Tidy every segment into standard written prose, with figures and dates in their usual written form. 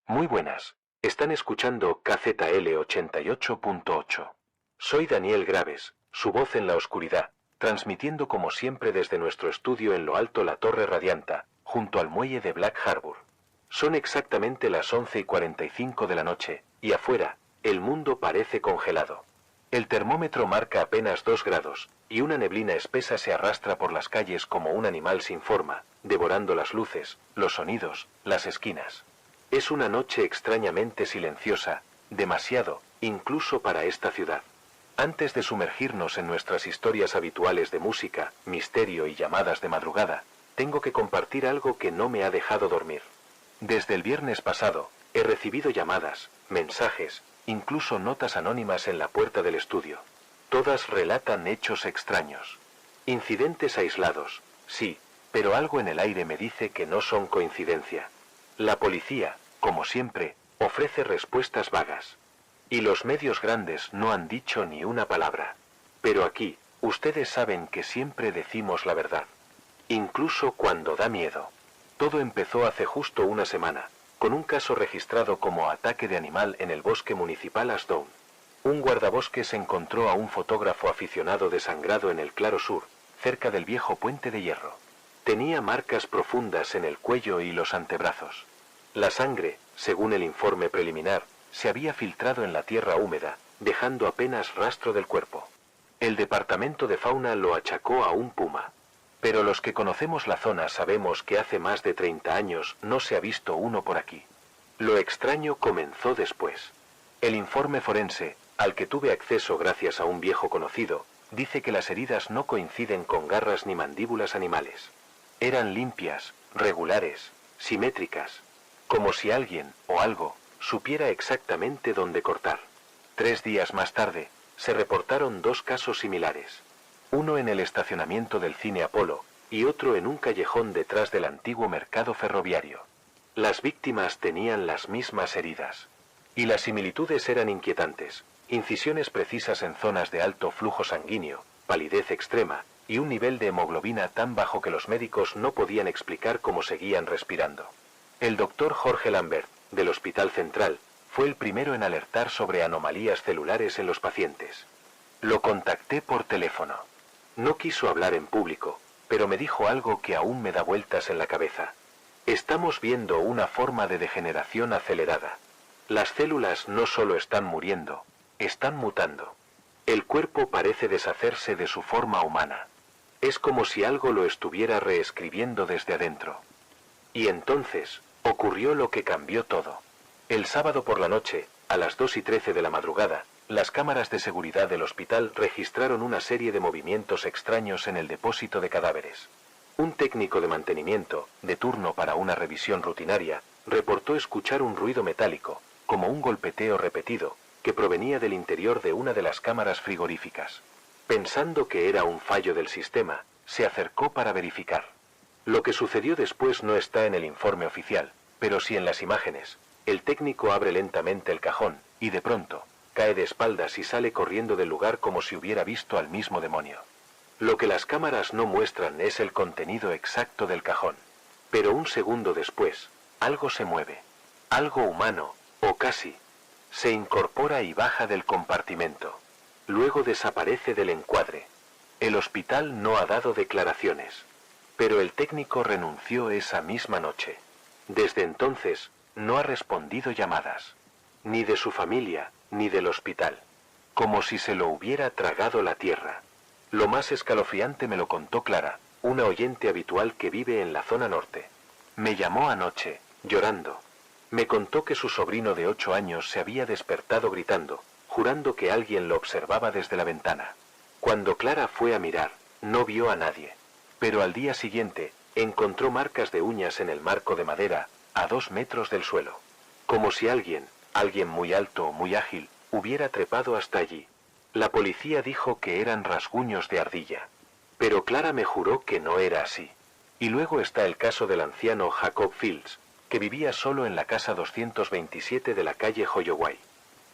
Muy buenas. Están escuchando KZL 88.8. Soy Daniel Graves, su voz en la oscuridad, transmitiendo como siempre desde nuestro estudio en lo alto la Torre Radianta, junto al muelle de Black Harbor. Son exactamente las 11:45 de la noche, y afuera, el mundo parece congelado. El termómetro marca apenas 2 grados, y una neblina espesa se arrastra por las calles como un animal sin forma, devorando las luces, los sonidos, las esquinas. Es una noche extrañamente silenciosa, demasiado, incluso para esta ciudad. Antes de sumergirnos en nuestras historias habituales de música, misterio y llamadas de madrugada, tengo que compartir algo que no me ha dejado dormir. Desde el viernes pasado, he recibido llamadas, mensajes, incluso notas anónimas en la puerta del estudio. Todas relatan hechos extraños. Incidentes aislados, sí, pero algo en el aire me dice que no son coincidencia. La policía, como siempre, ofrece respuestas vagas. Y los medios grandes no han dicho ni una palabra. Pero aquí, ustedes saben que siempre decimos la verdad. Incluso cuando da miedo. Todo empezó hace justo una semana, con un caso registrado como ataque de animal en el bosque municipal Ashdown. Un guardabosques encontró a un fotógrafo aficionado desangrado en el claro sur, cerca del viejo puente de hierro. Tenía marcas profundas en el cuello y los antebrazos. La sangre, según el informe preliminar, se había filtrado en la tierra húmeda, dejando apenas rastro del cuerpo. El departamento de fauna lo achacó a un puma. Pero los que conocemos la zona sabemos que hace más de 30 años no se ha visto uno por aquí. Lo extraño comenzó después. El informe forense, al que tuve acceso gracias a un viejo conocido, dice que las heridas no coinciden con garras ni mandíbulas animales. Eran limpias, regulares, simétricas, como si alguien, o algo, supiera exactamente dónde cortar. 3 días más tarde, se reportaron 2 casos similares. Uno en el estacionamiento del Cine Apolo, y otro en un callejón detrás del antiguo mercado ferroviario. Las víctimas tenían las mismas heridas. Y las similitudes eran inquietantes, incisiones precisas en zonas de alto flujo sanguíneo, palidez extrema, y un nivel de hemoglobina tan bajo que los médicos no podían explicar cómo seguían respirando. El doctor Jorge Lambert, del Hospital Central, fue el primero en alertar sobre anomalías celulares en los pacientes. Lo contacté por teléfono. No quiso hablar en público, pero me dijo algo que aún me da vueltas en la cabeza. Estamos viendo una forma de degeneración acelerada. Las células no solo están muriendo, están mutando. El cuerpo parece deshacerse de su forma humana. Es como si algo lo estuviera reescribiendo desde adentro. Y entonces, ocurrió lo que cambió todo. El sábado por la noche, a las 2:13 de la madrugada, las cámaras de seguridad del hospital registraron una serie de movimientos extraños en el depósito de cadáveres. Un técnico de mantenimiento, de turno para una revisión rutinaria, reportó escuchar un ruido metálico, como un golpeteo repetido, que provenía del interior de una de las cámaras frigoríficas. Pensando que era un fallo del sistema, se acercó para verificar. Lo que sucedió después no está en el informe oficial, pero sí en las imágenes. El técnico abre lentamente el cajón, y de pronto, cae de espaldas y sale corriendo del lugar como si hubiera visto al mismo demonio. Lo que las cámaras no muestran es el contenido exacto del cajón. Pero un segundo después, algo se mueve. Algo humano, o casi. Se incorpora y baja del compartimento. Luego desaparece del encuadre. El hospital no ha dado declaraciones. Pero el técnico renunció esa misma noche. Desde entonces, no ha respondido llamadas. Ni de su familia, ni del hospital. Como si se lo hubiera tragado la tierra. Lo más escalofriante me lo contó Clara, una oyente habitual que vive en la zona norte. Me llamó anoche, llorando. Me contó que su sobrino de 8 años se había despertado gritando, jurando que alguien lo observaba desde la ventana. Cuando Clara fue a mirar, no vio a nadie. Pero al día siguiente, encontró marcas de uñas en el marco de madera, a 2 metros del suelo. Como si alguien muy alto o muy ágil, hubiera trepado hasta allí. La policía dijo que eran rasguños de ardilla. Pero Clara me juró que no era así. Y luego está el caso del anciano Jacob Fields, que vivía solo en la casa 227 de la calle Holloway.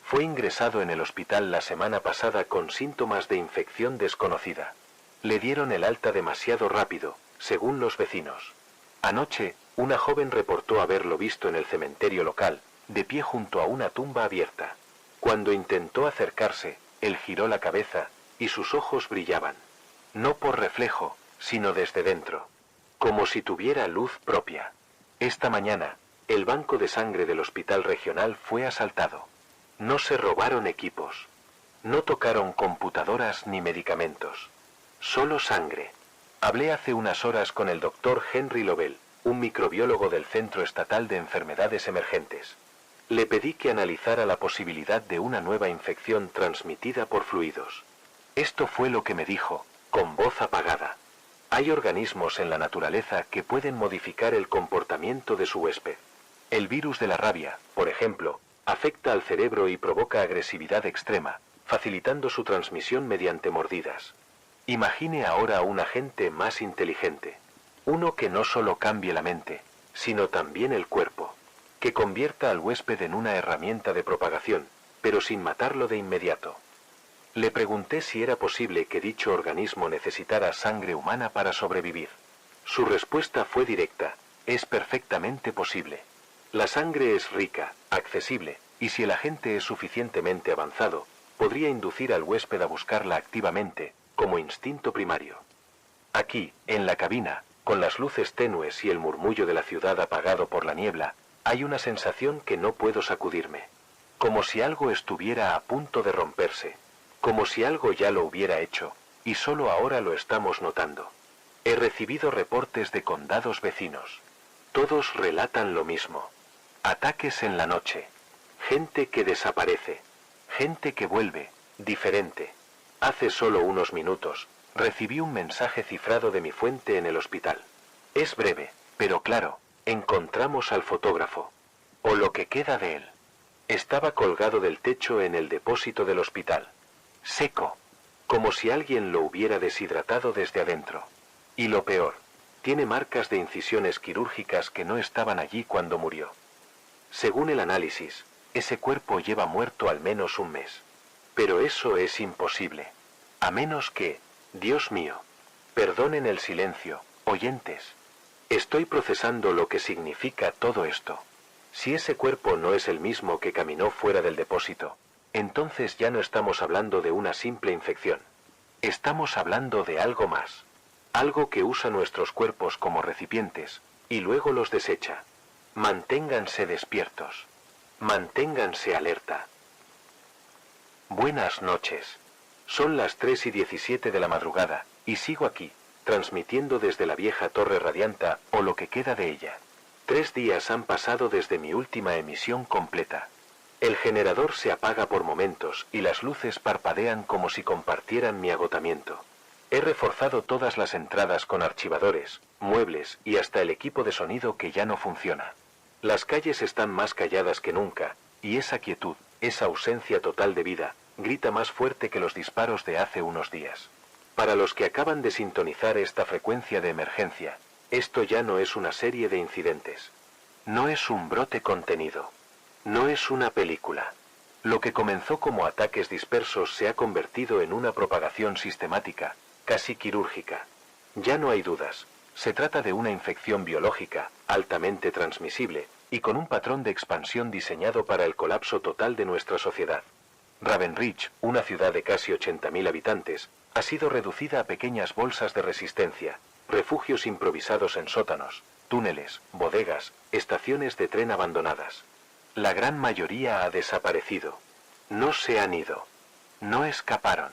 Fue ingresado en el hospital la semana pasada con síntomas de infección desconocida. Le dieron el alta demasiado rápido, según los vecinos. Anoche, una joven reportó haberlo visto en el cementerio local, de pie junto a una tumba abierta. Cuando intentó acercarse, él giró la cabeza, y sus ojos brillaban. No por reflejo, sino desde dentro. Como si tuviera luz propia. Esta mañana, el banco de sangre del hospital regional fue asaltado. No se robaron equipos. No tocaron computadoras ni medicamentos. Solo sangre. Hablé hace unas horas con el doctor Henry Lovell, un microbiólogo del Centro Estatal de Enfermedades Emergentes. Le pedí que analizara la posibilidad de una nueva infección transmitida por fluidos. Esto fue lo que me dijo, con voz apagada. Hay organismos en la naturaleza que pueden modificar el comportamiento de su huésped. El virus de la rabia, por ejemplo, afecta al cerebro y provoca agresividad extrema, facilitando su transmisión mediante mordidas. Imagine ahora a un agente más inteligente. Uno que no solo cambie la mente, sino también el cuerpo. Que convierta al huésped en una herramienta de propagación, pero sin matarlo de inmediato. Le pregunté si era posible que dicho organismo necesitara sangre humana para sobrevivir. Su respuesta fue directa: es perfectamente posible. La sangre es rica, accesible, y si el agente es suficientemente avanzado, podría inducir al huésped a buscarla activamente, como instinto primario. Aquí, en la cabina, con las luces tenues y el murmullo de la ciudad apagado por la niebla, hay una sensación que no puedo sacudirme. Como si algo estuviera a punto de romperse. Como si algo ya lo hubiera hecho, y solo ahora lo estamos notando. He recibido reportes de condados vecinos. Todos relatan lo mismo. Ataques en la noche. Gente que desaparece. Gente que vuelve, diferente. Hace solo unos minutos, recibí un mensaje cifrado de mi fuente en el hospital. Es breve, pero claro, encontramos al fotógrafo. O lo que queda de él. Estaba colgado del techo en el depósito del hospital. Seco. Como si alguien lo hubiera deshidratado desde adentro. Y lo peor, tiene marcas de incisiones quirúrgicas que no estaban allí cuando murió. Según el análisis, ese cuerpo lleva muerto al menos un mes. Pero eso es imposible. A menos que, Dios mío, perdonen el silencio, oyentes. Estoy procesando lo que significa todo esto. Si ese cuerpo no es el mismo que caminó fuera del depósito, entonces ya no estamos hablando de una simple infección. Estamos hablando de algo más. Algo que usa nuestros cuerpos como recipientes, y luego los desecha. Manténganse despiertos. Manténganse alerta. Buenas noches. Son las 3:17 de la madrugada, y sigo aquí, transmitiendo desde la vieja torre radianta, o lo que queda de ella. 3 días han pasado desde mi última emisión completa. El generador se apaga por momentos, y las luces parpadean como si compartieran mi agotamiento. He reforzado todas las entradas con archivadores, muebles y hasta el equipo de sonido que ya no funciona. Las calles están más calladas que nunca, y esa quietud, esa ausencia total de vida, grita más fuerte que los disparos de hace unos días. Para los que acaban de sintonizar esta frecuencia de emergencia, esto ya no es una serie de incidentes. No es un brote contenido. No es una película. Lo que comenzó como ataques dispersos se ha convertido en una propagación sistemática, casi quirúrgica. Ya no hay dudas. Se trata de una infección biológica, altamente transmisible, y con un patrón de expansión diseñado para el colapso total de nuestra sociedad. Raven Ridge, una ciudad de casi 80.000 habitantes, ha sido reducida a pequeñas bolsas de resistencia, refugios improvisados en sótanos, túneles, bodegas, estaciones de tren abandonadas. La gran mayoría ha desaparecido. No se han ido. No escaparon.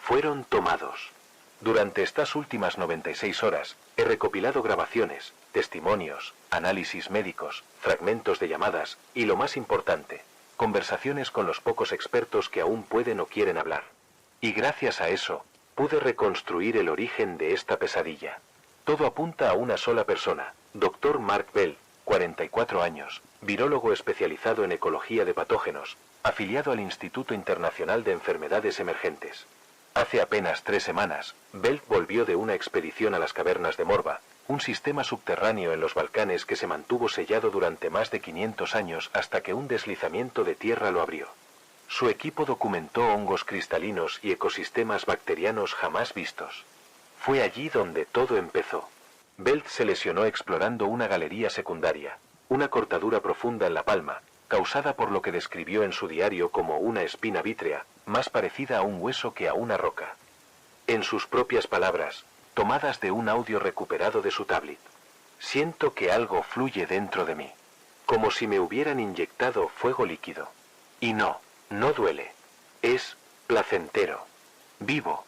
Fueron tomados. Durante estas últimas 96 horas, he recopilado grabaciones, testimonios, análisis médicos, fragmentos de llamadas, y lo más importante, conversaciones con los pocos expertos que aún pueden o quieren hablar. Y gracias a eso, pude reconstruir el origen de esta pesadilla. Todo apunta a una sola persona, Dr. Mark Bell, 44 años, virólogo especializado en ecología de patógenos, afiliado al Instituto Internacional de Enfermedades Emergentes. Hace apenas 3 semanas, Bell volvió de una expedición a las cavernas de Morva, un sistema subterráneo en los Balcanes que se mantuvo sellado durante más de 500 años hasta que un deslizamiento de tierra lo abrió. Su equipo documentó hongos cristalinos y ecosistemas bacterianos jamás vistos. Fue allí donde todo empezó. Bell se lesionó explorando una galería secundaria, una cortadura profunda en la palma, causada por lo que describió en su diario como una espina vítrea, más parecida a un hueso que a una roca. En sus propias palabras, tomadas de un audio recuperado de su tablet: siento que algo fluye dentro de mí, como si me hubieran inyectado fuego líquido. Y no duele. Es placentero. Vivo.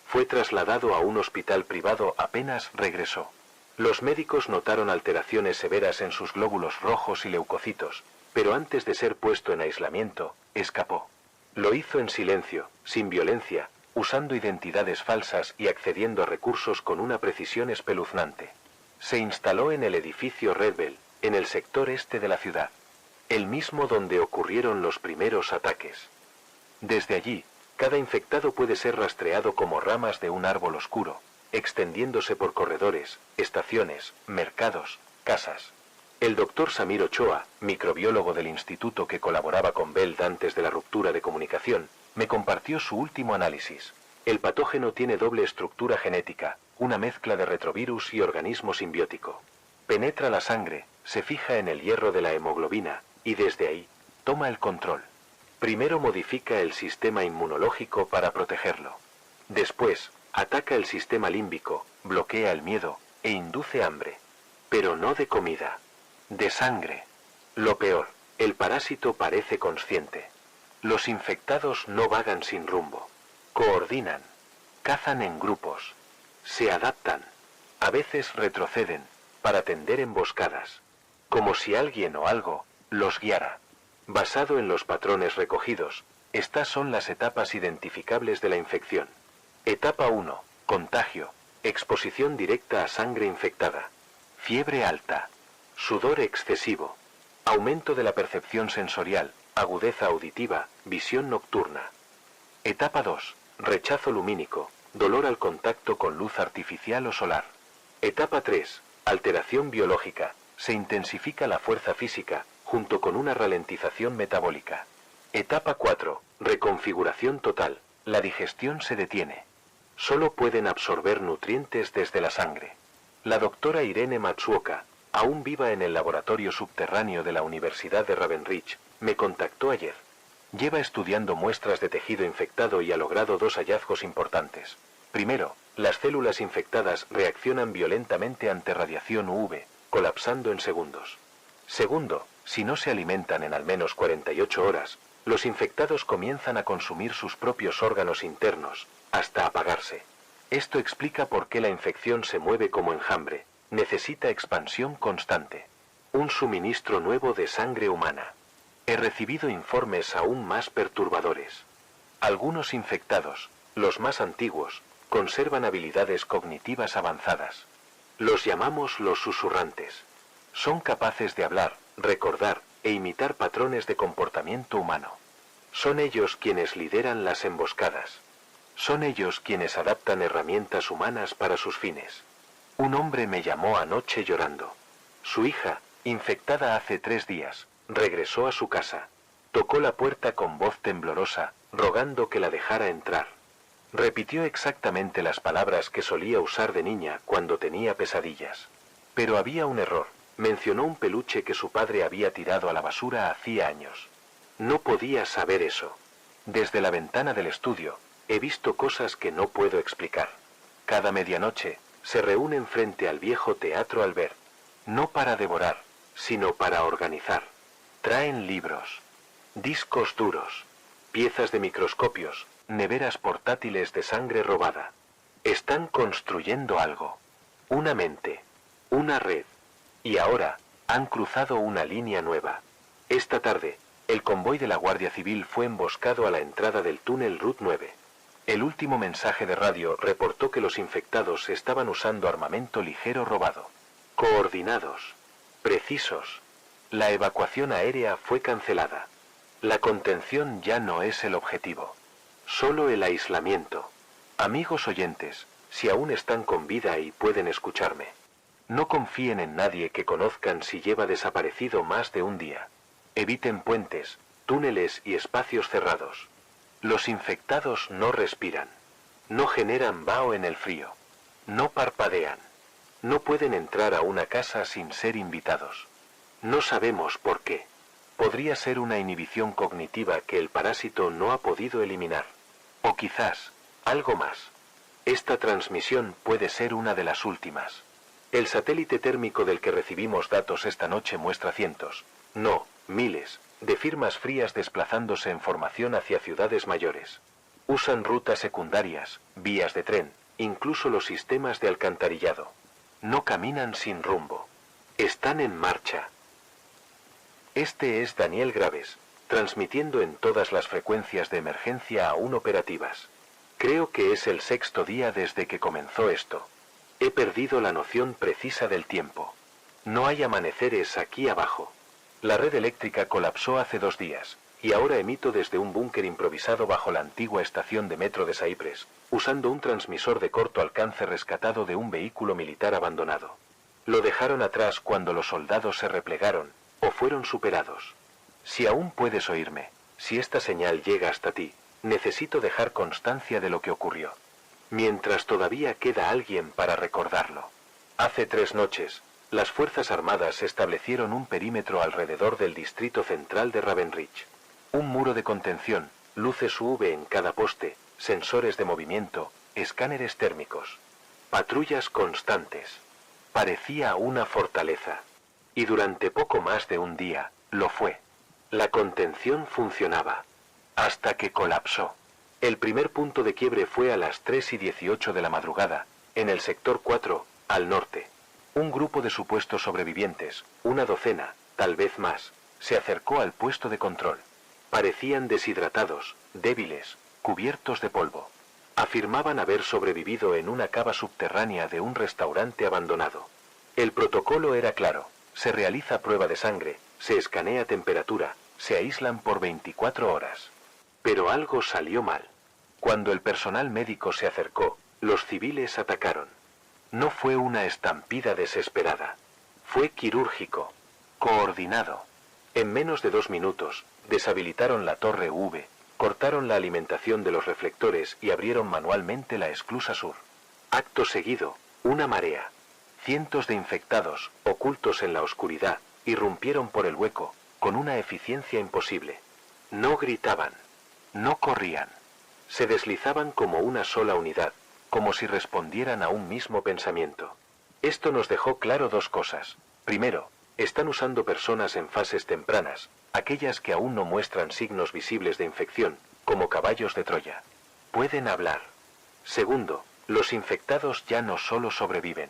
Fue trasladado a un hospital privado apenas regresó. Los médicos notaron alteraciones severas en sus glóbulos rojos y leucocitos, pero antes de ser puesto en aislamiento, escapó. Lo hizo en silencio, sin violencia, usando identidades falsas y accediendo a recursos con una precisión espeluznante. Se instaló en el edificio Red Bell, en el sector este de la ciudad, el mismo donde ocurrieron los primeros ataques. Desde allí, cada infectado puede ser rastreado como ramas de un árbol oscuro, extendiéndose por corredores, estaciones, mercados, casas. El doctor Samir Ochoa, microbiólogo del instituto que colaboraba con Bell antes de la ruptura de comunicación, me compartió su último análisis. El patógeno tiene doble estructura genética, una mezcla de retrovirus y organismo simbiótico. Penetra la sangre, se fija en el hierro de la hemoglobina, y desde ahí, toma el control. Primero modifica el sistema inmunológico para protegerlo. Después, ataca el sistema límbico, bloquea el miedo, e induce hambre. Pero no de comida, de sangre. Lo peor, el parásito parece consciente. Los infectados no vagan sin rumbo. Coordinan, cazan en grupos, se adaptan, a veces retroceden, para tender emboscadas, como si alguien o algo los guiara. Basado en los patrones recogidos, estas son las etapas identificables de la infección. Etapa 1. Contagio, exposición directa a sangre infectada, fiebre alta, sudor excesivo, aumento de la percepción sensorial, agudeza auditiva, visión nocturna. Etapa 2. Rechazo lumínico, dolor al contacto con luz artificial o solar. Etapa 3. Alteración biológica, se intensifica la fuerza física, junto con una ralentización metabólica. Etapa 4. Reconfiguración total, la digestión se detiene. Solo pueden absorber nutrientes desde la sangre. La doctora Irene Matsuoka, aún viva en el laboratorio subterráneo de la Universidad de Ravenrich, me contactó ayer. Lleva estudiando muestras de tejido infectado y ha logrado dos hallazgos importantes. Primero, las células infectadas reaccionan violentamente ante radiación UV, colapsando en segundos. Segundo, si no se alimentan en al menos 48 horas, los infectados comienzan a consumir sus propios órganos internos, hasta apagarse. Esto explica por qué la infección se mueve como enjambre, necesita expansión constante. Un suministro nuevo de sangre humana. He recibido informes aún más perturbadores. Algunos infectados, los más antiguos, conservan habilidades cognitivas avanzadas. Los llamamos los susurrantes. Son capaces de hablar, recordar e imitar patrones de comportamiento humano. Son ellos quienes lideran las emboscadas. Son ellos quienes adaptan herramientas humanas para sus fines. Un hombre me llamó anoche llorando. Su hija, infectada hace 3 días, regresó a su casa. Tocó la puerta con voz temblorosa, rogando que la dejara entrar. Repitió exactamente las palabras que solía usar de niña cuando tenía pesadillas. Pero había un error. Mencionó un peluche que su padre había tirado a la basura hacía años. No podía saber eso. Desde la ventana del estudio, he visto cosas que no puedo explicar. Cada medianoche, se reúnen frente al viejo Teatro Albert. No para devorar, sino para organizar. Traen libros, discos duros, piezas de microscopios, neveras portátiles de sangre robada. Están construyendo algo. Una mente, una red. Y ahora, han cruzado una línea nueva. Esta tarde, el convoy de la Guardia Civil fue emboscado a la entrada del túnel Route 9. El último mensaje de radio reportó que los infectados estaban usando armamento ligero robado. Coordinados. Precisos. La evacuación aérea fue cancelada. La contención ya no es el objetivo. Solo el aislamiento. Amigos oyentes, si aún están con vida y pueden escucharme, no confíen en nadie que conozcan si lleva desaparecido más de un día. Eviten puentes, túneles y espacios cerrados. Los infectados no respiran. No generan vaho en el frío. No parpadean. No pueden entrar a una casa sin ser invitados. No sabemos por qué. Podría ser una inhibición cognitiva que el parásito no ha podido eliminar. O quizás, algo más. Esta transmisión puede ser una de las últimas. El satélite térmico del que recibimos datos esta noche muestra cientos, no, miles, de firmas frías desplazándose en formación hacia ciudades mayores. Usan rutas secundarias, vías de tren, incluso los sistemas de alcantarillado. No caminan sin rumbo. Están en marcha. Este es Daniel Graves, transmitiendo en todas las frecuencias de emergencia aún operativas. Creo que es el 6º día desde que comenzó esto. He perdido la noción precisa del tiempo. No hay amaneceres aquí abajo. La red eléctrica colapsó hace 2 días, y ahora emito desde un búnker improvisado bajo la antigua estación de metro de Cypress, usando un transmisor de corto alcance rescatado de un vehículo militar abandonado. Lo dejaron atrás cuando los soldados se replegaron, o fueron superados. Si aún puedes oírme, si esta señal llega hasta ti, necesito dejar constancia de lo que ocurrió. Mientras todavía queda alguien para recordarlo. Hace 3 noches, las Fuerzas Armadas establecieron un perímetro alrededor del distrito central de Ravenridge. Un muro de contención, luces UV en cada poste, sensores de movimiento, escáneres térmicos. Patrullas constantes. Parecía una fortaleza. Y durante poco más de un día, lo fue. La contención funcionaba. Hasta que colapsó. El primer punto de quiebre fue a las 3:18 de la madrugada, en el sector 4, al norte. Un grupo de supuestos sobrevivientes, una docena, tal vez más, se acercó al puesto de control. Parecían deshidratados, débiles, cubiertos de polvo. Afirmaban haber sobrevivido en una cava subterránea de un restaurante abandonado. El protocolo era claro: se realiza prueba de sangre, se escanea temperatura, se aíslan por 24 horas. Pero algo salió mal. Cuando el personal médico se acercó, los civiles atacaron. No fue una estampida desesperada. Fue quirúrgico, coordinado. En menos de 2 minutos, deshabilitaron la torre V, cortaron la alimentación de los reflectores y abrieron manualmente la esclusa sur. Acto seguido, una marea. Cientos de infectados, ocultos en la oscuridad, irrumpieron por el hueco, con una eficiencia imposible. No gritaban. No corrían. Se deslizaban como una sola unidad, como si respondieran a un mismo pensamiento. Esto nos dejó claro 2 cosas. Primero, están usando personas en fases tempranas, aquellas que aún no muestran signos visibles de infección, como caballos de Troya. Pueden hablar. Segundo, los infectados ya no solo sobreviven.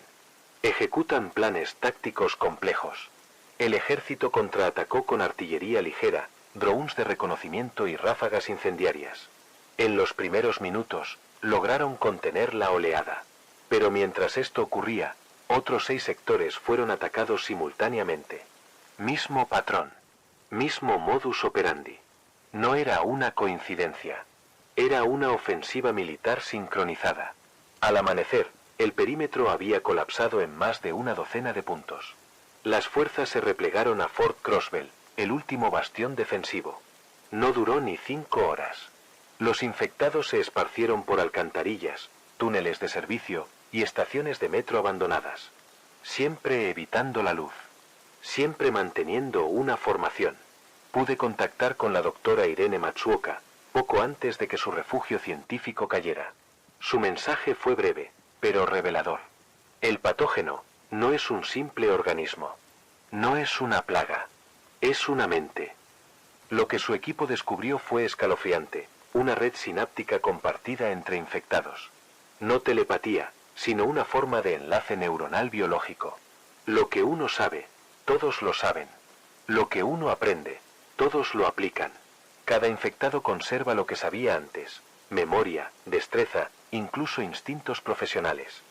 Ejecutan planes tácticos complejos. El ejército contraatacó con artillería ligera, drones de reconocimiento y ráfagas incendiarias. En los primeros minutos, lograron contener la oleada. Pero mientras esto ocurría, otros 6 sectores fueron atacados simultáneamente. Mismo patrón. Mismo modus operandi. No era una coincidencia. Era una ofensiva militar sincronizada. Al amanecer, el perímetro había colapsado en más de una docena de puntos. Las fuerzas se replegaron a Fort Crosswell, el último bastión defensivo. No duró ni 5 horas. Los infectados se esparcieron por alcantarillas, túneles de servicio y estaciones de metro abandonadas. Siempre evitando la luz. Siempre manteniendo una formación. Pude contactar con la doctora Irene Matsuoka, poco antes de que su refugio científico cayera. Su mensaje fue breve, pero revelador. El patógeno no es un simple organismo. No es una plaga. Es una mente. Lo que su equipo descubrió fue escalofriante, una red sináptica compartida entre infectados. No telepatía, sino una forma de enlace neuronal biológico. Lo que uno sabe, todos lo saben. Lo que uno aprende, todos lo aplican. Cada infectado conserva lo que sabía antes: memoria, destreza, incluso instintos profesionales.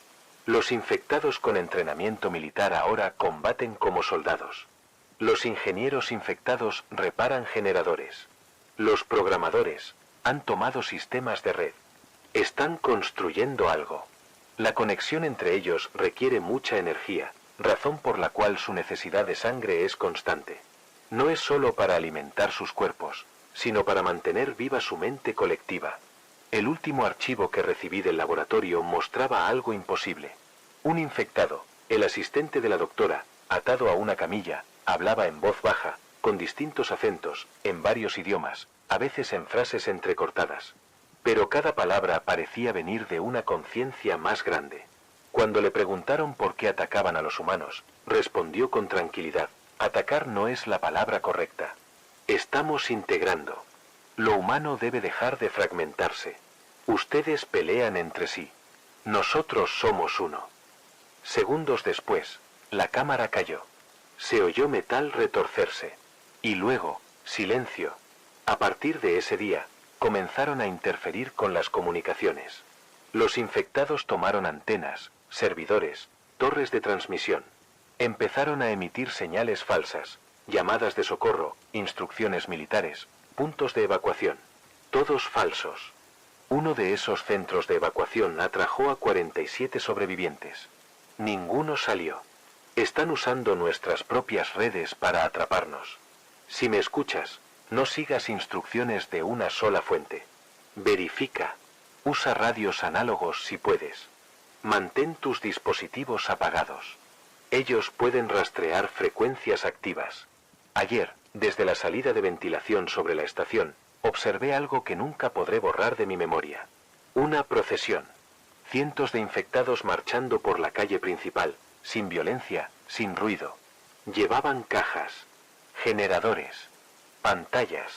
Los infectados con entrenamiento militar ahora combaten como soldados. Los ingenieros infectados reparan generadores. Los programadores han tomado sistemas de red. Están construyendo algo. La conexión entre ellos requiere mucha energía, razón por la cual su necesidad de sangre es constante. No es solo para alimentar sus cuerpos, sino para mantener viva su mente colectiva. El último archivo que recibí del laboratorio mostraba algo imposible. Un infectado, el asistente de la doctora, atado a una camilla, hablaba en voz baja, con distintos acentos, en varios idiomas, a veces en frases entrecortadas. Pero cada palabra parecía venir de una conciencia más grande. Cuando le preguntaron por qué atacaban a los humanos, respondió con tranquilidad: atacar no es la palabra correcta. Estamos integrando. Lo humano debe dejar de fragmentarse. Ustedes pelean entre sí. Nosotros somos uno. Segundos después, la cámara cayó. Se oyó metal retorcerse. Y luego, silencio. A partir de ese día, comenzaron a interferir con las comunicaciones. Los infectados tomaron antenas, servidores, torres de transmisión. Empezaron a emitir señales falsas, llamadas de socorro, instrucciones militares, puntos de evacuación. Todos falsos. Uno de esos centros de evacuación atrajo a 47 sobrevivientes. Ninguno salió. Están usando nuestras propias redes para atraparnos. Si me escuchas, no sigas instrucciones de una sola fuente. Verifica. Usa radios análogos si puedes. Mantén tus dispositivos apagados. Ellos pueden rastrear frecuencias activas. Ayer, desde la salida de ventilación sobre la estación, observé algo que nunca podré borrar de mi memoria. Una procesión. Cientos de infectados marchando por la calle principal, sin violencia, sin ruido. Llevaban cajas, generadores, pantallas,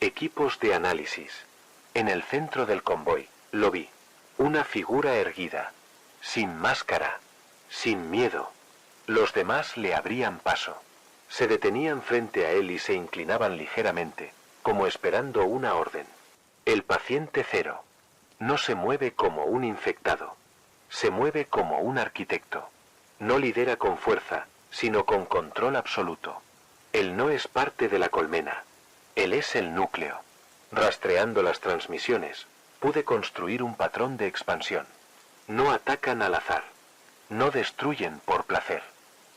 equipos de análisis. En el centro del convoy, lo vi. Una figura erguida, sin máscara, sin miedo. Los demás le abrían paso. Se detenían frente a él y se inclinaban ligeramente, como esperando una orden. El paciente cero no se mueve como un infectado. Se mueve como un arquitecto. No lidera con fuerza, sino con control absoluto. Él no es parte de la colmena. Él es el núcleo. Rastreando las transmisiones, pude construir un patrón de expansión. No atacan al azar. No destruyen por placer.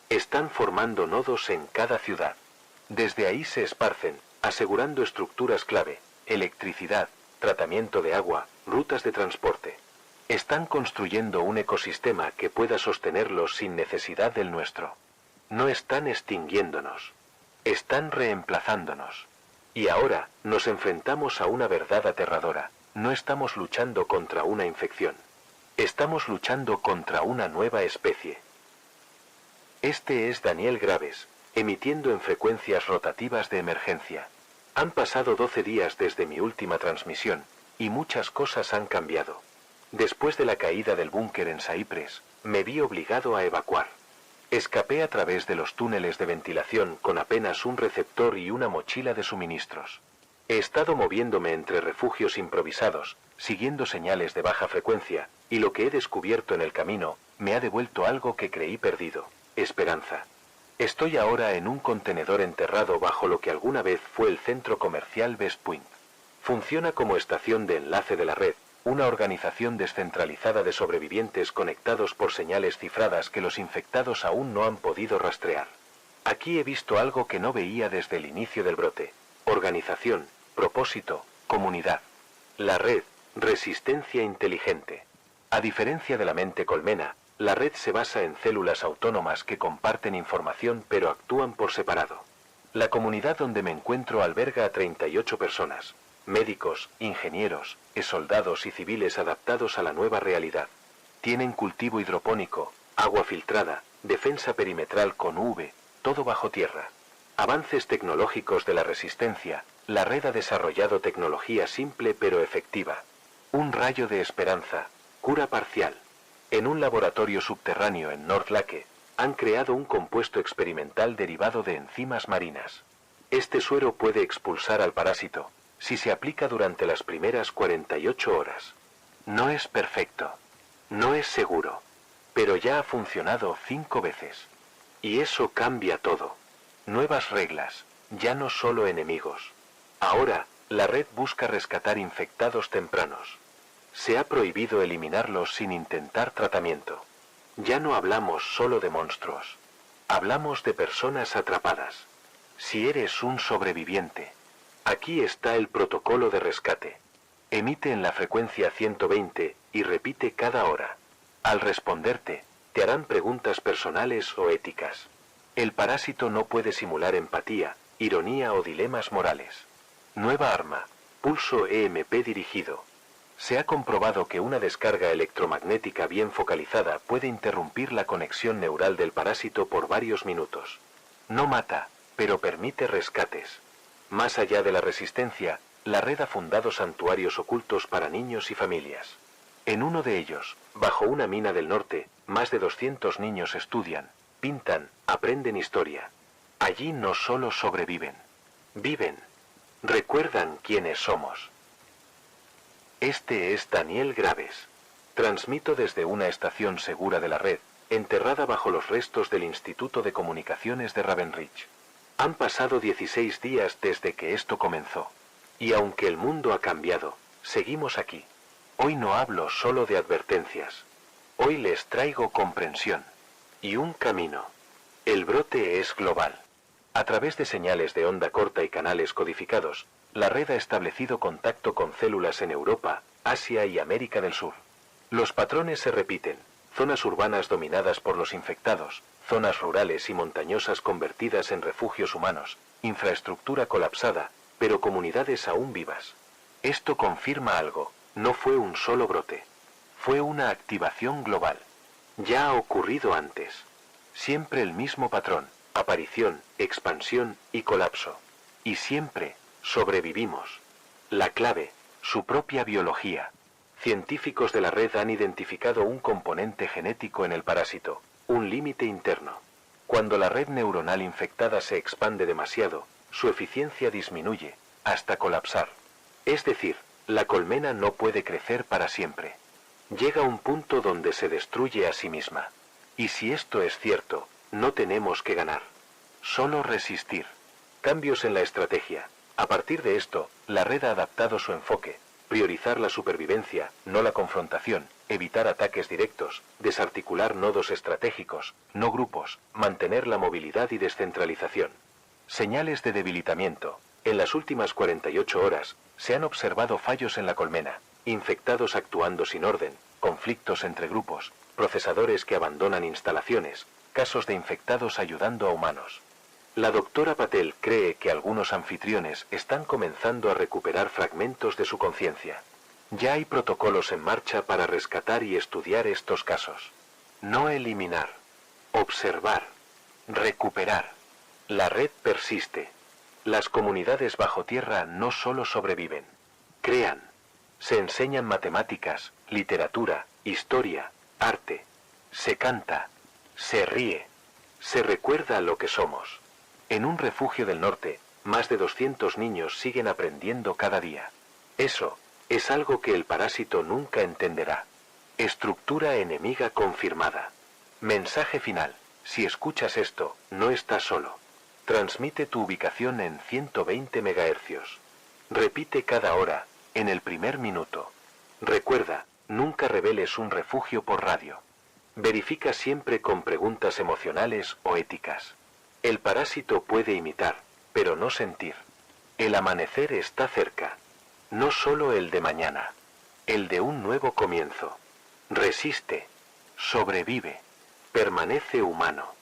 Están formando nodos en cada ciudad. Desde ahí se esparcen, asegurando estructuras clave, electricidad, tratamiento de agua, rutas de transporte. Están construyendo un ecosistema que pueda sostenerlos sin necesidad del nuestro. No están extinguiéndonos. Están reemplazándonos. Y ahora nos enfrentamos a una verdad aterradora. No estamos luchando contra una infección. Estamos luchando contra una nueva especie. Este es Daniel Graves, emitiendo en frecuencias rotativas de emergencia. Han pasado 12 días desde mi última transmisión, y muchas cosas han cambiado. Después de la caída del búnker en Saipres, me vi obligado a evacuar. Escapé a través de los túneles de ventilación con apenas un receptor y una mochila de suministros. He estado moviéndome entre refugios improvisados, siguiendo señales de baja frecuencia, y lo que he descubierto en el camino me ha devuelto algo que creí perdido: esperanza. Estoy ahora en un contenedor enterrado bajo lo que alguna vez fue el centro comercial West Point. Funciona como estación de enlace de la red, una organización descentralizada de sobrevivientes conectados por señales cifradas que los infectados aún no han podido rastrear. Aquí he visto algo que no veía desde el inicio del brote: organización, propósito, comunidad. La red, resistencia inteligente. A diferencia de la mente colmena, la red se basa en células autónomas que comparten información pero actúan por separado. La comunidad donde me encuentro alberga a 38 personas, médicos, ingenieros, soldados y civiles adaptados a la nueva realidad. Tienen cultivo hidropónico, agua filtrada, defensa perimetral con UV, todo bajo tierra. Avances tecnológicos de la resistencia. La red ha desarrollado tecnología simple pero efectiva. Un rayo de esperanza, cura parcial. En un laboratorio subterráneo en North Lake, han creado un compuesto experimental derivado de enzimas marinas. Este suero puede expulsar al parásito, si se aplica durante las primeras 48 horas. No es perfecto. No es seguro. Pero ya ha funcionado 5 veces. Y eso cambia todo. Nuevas reglas, ya no solo enemigos. Ahora, la red busca rescatar infectados tempranos. Se ha prohibido eliminarlos sin intentar tratamiento. Ya no hablamos solo de monstruos. Hablamos de personas atrapadas. Si eres un sobreviviente, aquí está el protocolo de rescate. Emite en la frecuencia 120 y repite cada hora. Al responderte, te harán preguntas personales o éticas. El parásito no puede simular empatía, ironía o dilemas morales. Nueva arma, pulso EMP dirigido. Se ha comprobado que una descarga electromagnética bien focalizada puede interrumpir la conexión neural del parásito por varios minutos. No mata, pero permite rescates. Más allá de la resistencia, la red ha fundado santuarios ocultos para niños y familias. En uno de ellos, bajo una mina del norte, más de 200 niños estudian, pintan, aprenden historia. Allí no solo sobreviven, viven. Recuerdan quiénes somos. Este es Daniel Graves. Transmito desde una estación segura de la red, enterrada bajo los restos del Instituto de Comunicaciones de Ravenrich. Han pasado 16 días desde que esto comenzó. Y aunque el mundo ha cambiado, seguimos aquí. Hoy no hablo solo de advertencias. Hoy les traigo comprensión. Y un camino. El brote es global. A través de señales de onda corta y canales codificados, la red ha establecido contacto con células en Europa, Asia y América del Sur. Los patrones se repiten: zonas urbanas dominadas por los infectados, zonas rurales y montañosas convertidas en refugios humanos, infraestructura colapsada, pero comunidades aún vivas. Esto confirma algo: no fue un solo brote. Fue una activación global. Ya ha ocurrido antes. Siempre el mismo patrón: aparición, expansión y colapso. Y siempre sobrevivimos. La clave: su propia biología. Científicos de la red han identificado un componente genético en el parásito, un límite interno. Cuando la red neuronal infectada se expande demasiado, su eficiencia disminuye, hasta colapsar. Es decir, la colmena no puede crecer para siempre. Llega un punto donde se destruye a sí misma. Y si esto es cierto, no tenemos que ganar, solo resistir. Cambios en la estrategia. A partir de esto, la red ha adaptado su enfoque: priorizar la supervivencia, no la confrontación, evitar ataques directos, desarticular nodos estratégicos, no grupos, mantener la movilidad y descentralización. Señales de debilitamiento. En las últimas 48 horas, se han observado fallos en la colmena, infectados actuando sin orden, conflictos entre grupos, procesadores que abandonan instalaciones, casos de infectados ayudando a humanos. La doctora Patel cree que algunos anfitriones están comenzando a recuperar fragmentos de su conciencia. Ya hay protocolos en marcha para rescatar y estudiar estos casos. No eliminar, observar, recuperar. La red persiste. Las comunidades bajo tierra no solo sobreviven, crean. Se enseñan matemáticas, literatura, historia, arte. Se canta, se ríe, se recuerda lo que somos. En un refugio del norte, más de 200 niños siguen aprendiendo cada día. Eso es algo que el parásito nunca entenderá. Estructura enemiga confirmada. Mensaje final: si escuchas esto, no estás solo. Transmite tu ubicación en 120 MHz. Repite cada hora, en el primer minuto. Recuerda, nunca reveles un refugio por radio. Verifica siempre con preguntas emocionales o éticas. El parásito puede imitar, pero no sentir. El amanecer está cerca. No solo el de mañana, el de un nuevo comienzo. Resiste, sobrevive, permanece humano.